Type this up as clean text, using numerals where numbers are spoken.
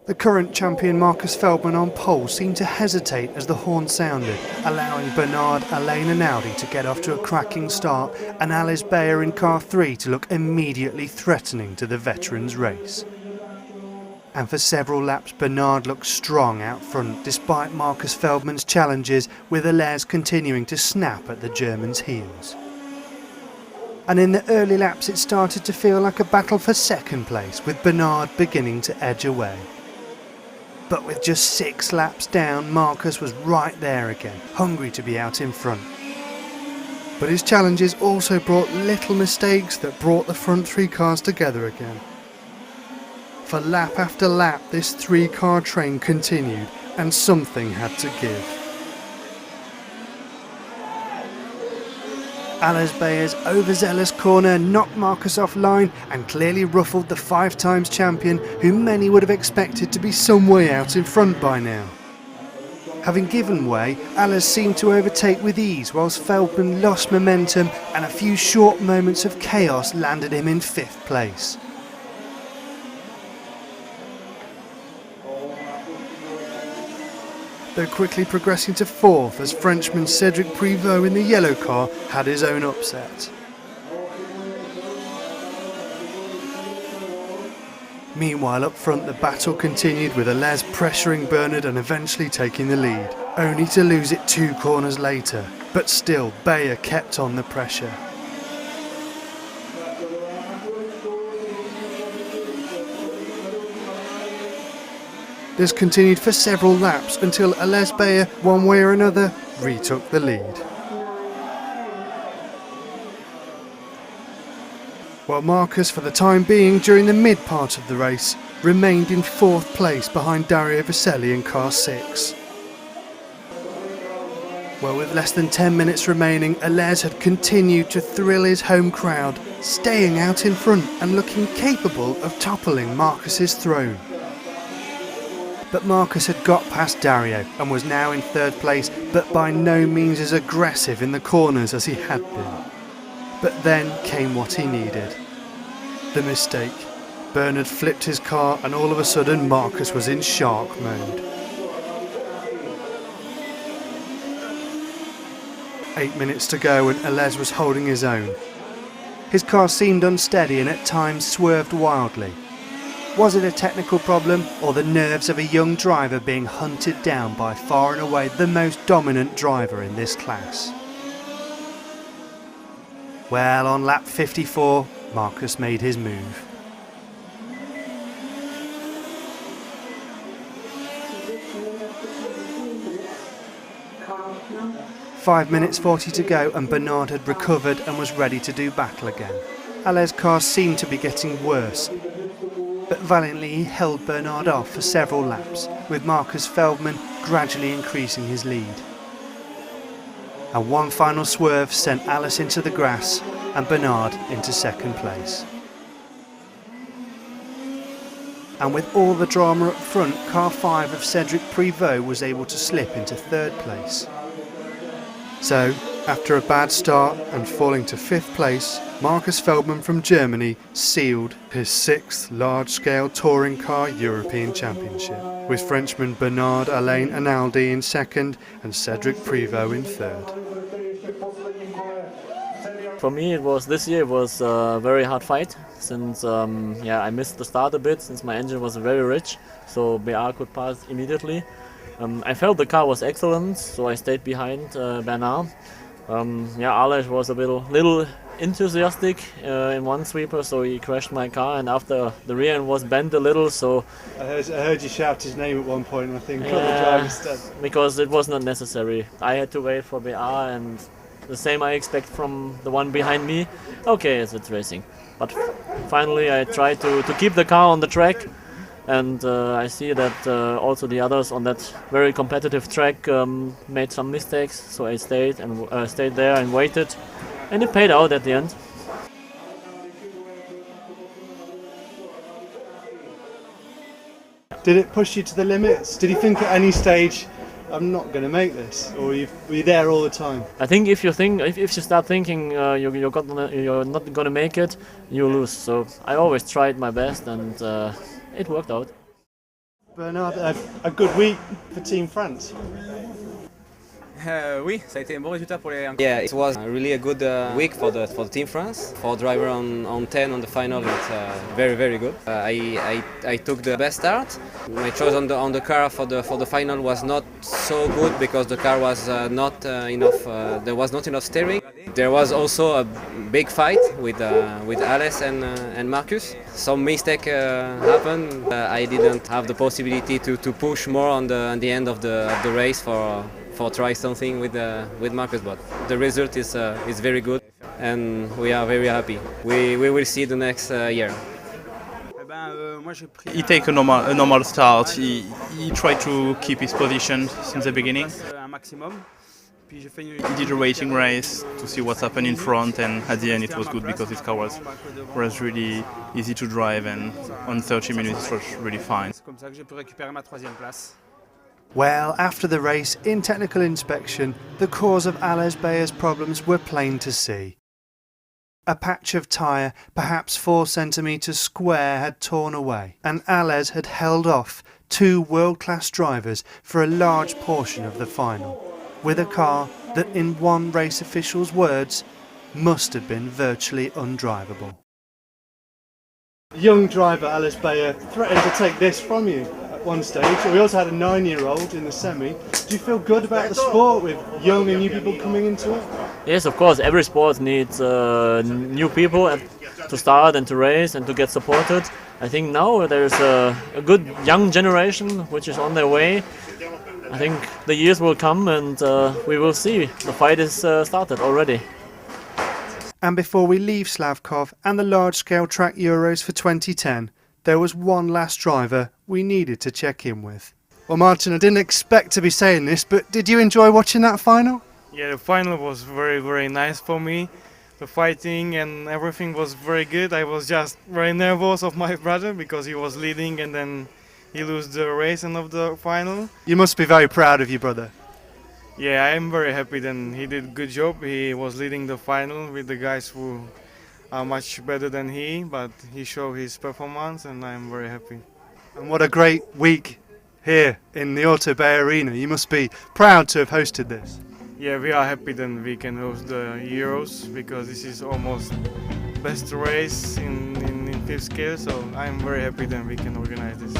The current champion Marcus Feldman on pole seemed to hesitate as the horn sounded, allowing Bernard, Alain and Aldi to get off to a cracking start and Alice Bayer in car 3 to look immediately threatening to the veterans' race. And for several laps Bernard looked strong out front despite Marcus Feldman's challenges, with Alain continuing to snap at the German's heels. And in the early laps it started to feel like a battle for second place, with Bernard beginning to edge away. But with just 6 laps down, Marcus was right there again, hungry to be out in front. But his challenges also brought little mistakes that brought the front 3 cars together again. For lap after lap this 3-car train continued, and something had to give. Alice Bayer's overzealous corner knocked Marcus offline and clearly ruffled the 5-times champion, who many would have expected to be some way out in front by now. Having given way, Alice seemed to overtake with ease, whilst Feldman lost momentum and a few short moments of chaos landed him in 5th place. Though quickly progressing to 4th as Frenchman Cedric Privot in the yellow car had his own upset. Meanwhile up front the battle continued, with Alain pressuring Bernard and eventually taking the lead, only to lose it 2 corners later, but still Bayer kept on the pressure. This continued for several laps until Alice Bayer, one way or another, retook the lead. While Marcus, for the time being during the mid part of the race, remained in 4th place behind Dario Vaselli in car 6. Well, with less than 10 minutes remaining, Alain had continued to thrill his home crowd, staying out in front and looking capable of toppling Marcus's throne. But Marcus had got past Dario and was now in 3rd place, but by no means as aggressive in the corners as he had been. But then came what he needed. The mistake. Bernard flipped his car and all of a sudden Marcus was in shark mode. 8 minutes to go and Alain was holding his own. His car seemed unsteady and at times swerved wildly. Was it a technical problem, or the nerves of a young driver being hunted down by far and away the most dominant driver in this class? Well, on lap 54, Marcus made his move. "5 minutes 40 to go and Bernard had recovered and was ready to do battle again. Alain's car seemed to be getting worse, but valiantly he held Bernard off for several laps, with Marcus Feldman gradually increasing his lead. And one final swerve sent Alice into the grass and Bernard into 2nd place. And with all the drama up front, car 5 of Cedric Privot was able to slip into 3rd place. So, after a bad start and falling to 5th place, Marcus Feldman from Germany sealed his 6th large-scale touring car European Championship, with Frenchmen Bernard, Alain and Aldi in 2nd and Cedric Privot in 3rd. For me, this year was a very hard fight, since I missed the start a bit, since my engine was very rich, so BR could pass immediately. I felt the car was excellent, so I stayed behind Bernard. Alex was a little enthusiastic in one sweeper, so he crashed my car, and after the rear end was bent a little, so... I heard you shout his name at one point, I think, on the driver's stand. Because it was not necessary. I had to wait for BR, and the same I expect from the one behind me. Okay, it's racing. But finally I tried to keep the car on the track, and I see that also the others on that very competitive track made some mistakes, so I stayed there and waited, and it paid out at the end. Did it push you to the limits? Did you think at any stage, I'm not going to make this, or were you there all the time? I think if you start thinking you're not going to make it, you lose. So I always tried my best, and it worked out. Bernard, a good week for Team France. Oui, ça a été un bon résultat pour les. Yeah, it was really a good week for the Team France. For driver on 10 on the final, it's very very good. I took the best start. My choice on the car for the final was not so good because the car was not enough. There was not enough steering. There was also a big fight with Alice and Marcus. Some mistake happened. I didn't have the possibility to push more on the end of the race for try something with Marcus, but the result is very good, and we are very happy. We will see the next year. He take a normal start. He tried to keep his position since the beginning. He did a rating race to see what's happened in front, and at the end it was good because his car was really easy to drive, and on 30 minutes it was really fine. Well, after the race, in technical inspection, the cause of Ales Bayer's problems were plain to see. A patch of tyre, perhaps 4 centimetres square, had torn away, and Ales had held off 2 world-class drivers for a large portion of the final, with a car that, in one race official's words, must have been virtually undrivable. Young driver Ales Bayer threatened to take this from you at one stage. We also had a 9-year-old in the semi. Do you feel good about the sport with young and new people coming into it? Yes, of course. Every sport needs new people to start and to race and to get supported. I think now there's a good young generation which is on their way. I think the years will come and we will see. The fight is started already. And before we leave Slavkov and the large-scale track Euros for 2010, there was one last driver we needed to check in with. Well, Martin, I didn't expect to be saying this, but did you enjoy watching that final? Yeah, the final was very, very nice for me. The fighting and everything was very good. I was just very nervous of my brother because he was leading and then he lost the race and of the final. You must be very proud of your brother. Yeah, I am very happy that he did a good job. He was leading the final with the guys who are much better than he, but he showed his performance and I am very happy. And what a great week here in the Auto Bay Arena. You must be proud to have hosted this. Yeah, we are happy that we can host the Euros because this is almost best race in fifth scale, so I am very happy that we can organize this.